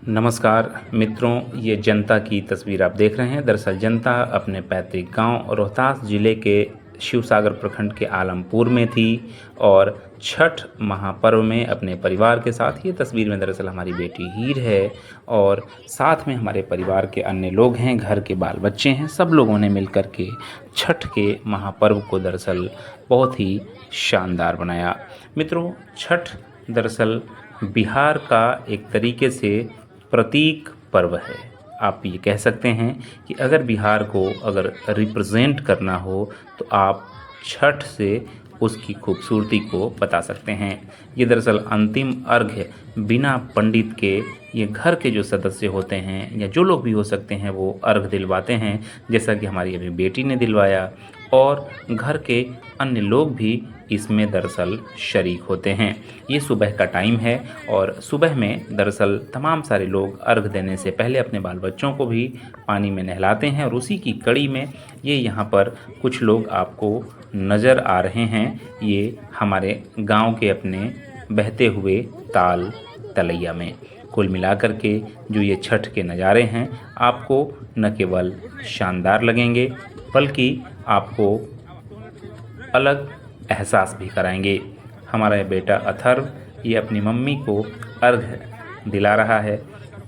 नमस्कार मित्रों, ये जनता की तस्वीर आप देख रहे हैं। दरअसल जनता अपने पैतृक गांव रोहतास ज़िले के शिवसागर प्रखंड के आलमपुर में थी और छठ महापर्व में अपने परिवार के साथ, ये तस्वीर में दरअसल हमारी बेटी हीर है और साथ में हमारे परिवार के अन्य लोग हैं, घर के बाल बच्चे हैं। सब लोगों ने मिलकर के छठ के महापर्व को दरअसल बहुत ही शानदार बनाया। मित्रों, छठ दरअसल बिहार का एक तरीके से प्रतीक पर्व है। आप ये कह सकते हैं कि अगर बिहार को अगर रिप्रेजेंट करना हो तो आप छठ से उसकी खूबसूरती को बता सकते हैं। ये दरअसल अंतिम अर्घ्य बिना पंडित के ये घर के जो सदस्य होते हैं या जो लोग भी हो सकते हैं वो अर्घ दिलवाते हैं, जैसा कि हमारी अभी बेटी ने दिलवाया और घर के अन्य लोग भी इसमें दरअसल शरीक होते हैं। ये सुबह का टाइम है और सुबह में दरअसल तमाम सारे लोग अर्घ देने से पहले अपने बाल बच्चों को भी पानी में नहलाते हैं और उसी की कड़ी में ये यहाँ पर कुछ लोग आपको नज़र आ रहे हैं। ये हमारे गांव के अपने बहते हुए ताल तलैया में। कुल मिलाकर के जो ये छठ के नज़ारे हैं आपको न केवल शानदार लगेंगे बल्कि आपको अलग एहसास भी कराएंगे। हमारा ये बेटा अथर्व ये अपनी मम्मी को अर्घ दिला रहा है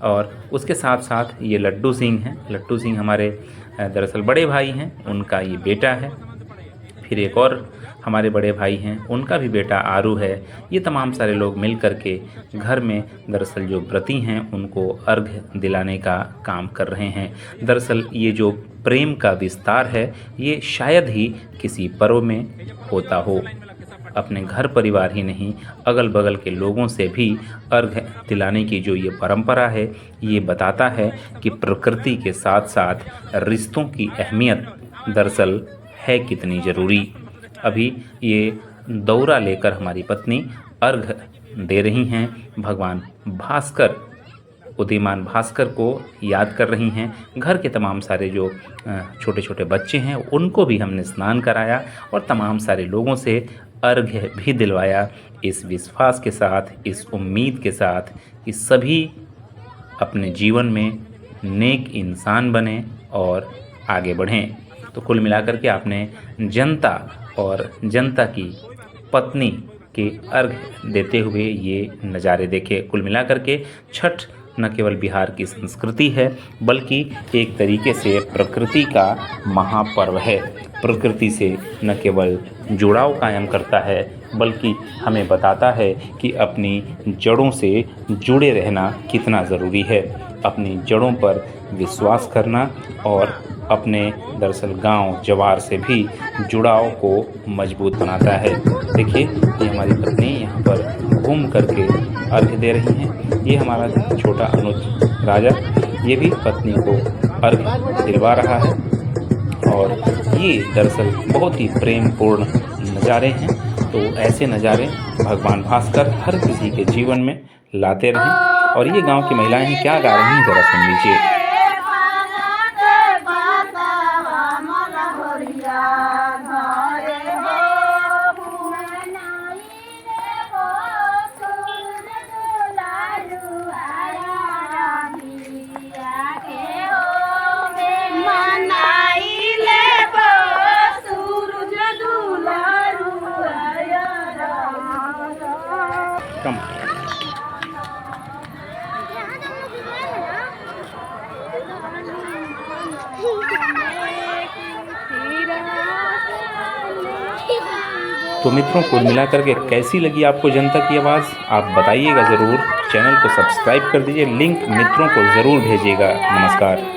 और उसके साथ साथ ये लड्डू सिंह हैं। लड्डू सिंह हमारे दरअसल बड़े भाई हैं, उनका ये बेटा है। फिर एक और हमारे बड़े भाई हैं, उनका भी बेटा आरू है। ये तमाम सारे लोग मिल कर के घर में दरअसल जो व्रती हैं उनको अर्घ दिलाने का काम कर रहे हैं। दरअसल ये जो प्रेम का विस्तार है ये शायद ही किसी पर्व में होता हो। अपने घर परिवार ही नहीं, अगल बगल के लोगों से भी अर्घ दिलाने की जो ये परंपरा है ये बताता है कि प्रकृति के साथ साथ रिश्तों की अहमियत दरअसल है कितनी ज़रूरी। अभी ये दौरा लेकर हमारी पत्नी अर्घ दे रही हैं, भगवान भास्कर, उदीयमान भास्कर को याद कर रही हैं। घर के तमाम सारे जो छोटे छोटे बच्चे हैं उनको भी हमने स्नान कराया और तमाम सारे लोगों से अर्घ्य भी दिलवाया, इस विश्वास के साथ, इस उम्मीद के साथ कि सभी अपने जीवन में नेक इंसान बने और आगे बढ़ें। तो कुल मिलाकर के आपने जनता और जनता की पत्नी के अर्घ देते हुए ये नज़ारे देखे। कुल मिलाकर के छठ न केवल बिहार की संस्कृति है बल्कि एक तरीके से प्रकृति का महापर्व है। प्रकृति से न केवल जुड़ाव कायम करता है बल्कि हमें बताता है कि अपनी जड़ों से जुड़े रहना कितना ज़रूरी है। अपनी जड़ों पर विश्वास करना और अपने दरअसल गांव जवार से भी जुड़ाव को मजबूत बनाता है। देखिए, ये हमारी पत्नी यहाँ पर घूम करके अर्घ दे रही हैं। ये हमारा छोटा अनुज राजा ये भी पत्नी को अर्घ दिलवा रहा है और ये दरअसल बहुत ही प्रेमपूर्ण नज़ारे हैं। तो ऐसे नज़ारे भगवान भास्कर हर किसी के जीवन में लाते रहें। और ये गांव की महिलाएं क्या गा रही हैं ज़रा सुन लीजिए। तो मित्रों, कुल मिलाकर के कैसी लगी आपको जनता की आवाज़, आप बताइएगा ज़रूर। चैनल को सब्सक्राइब कर दीजिए, लिंक मित्रों को ज़रूर भेजिएगा। नमस्कार।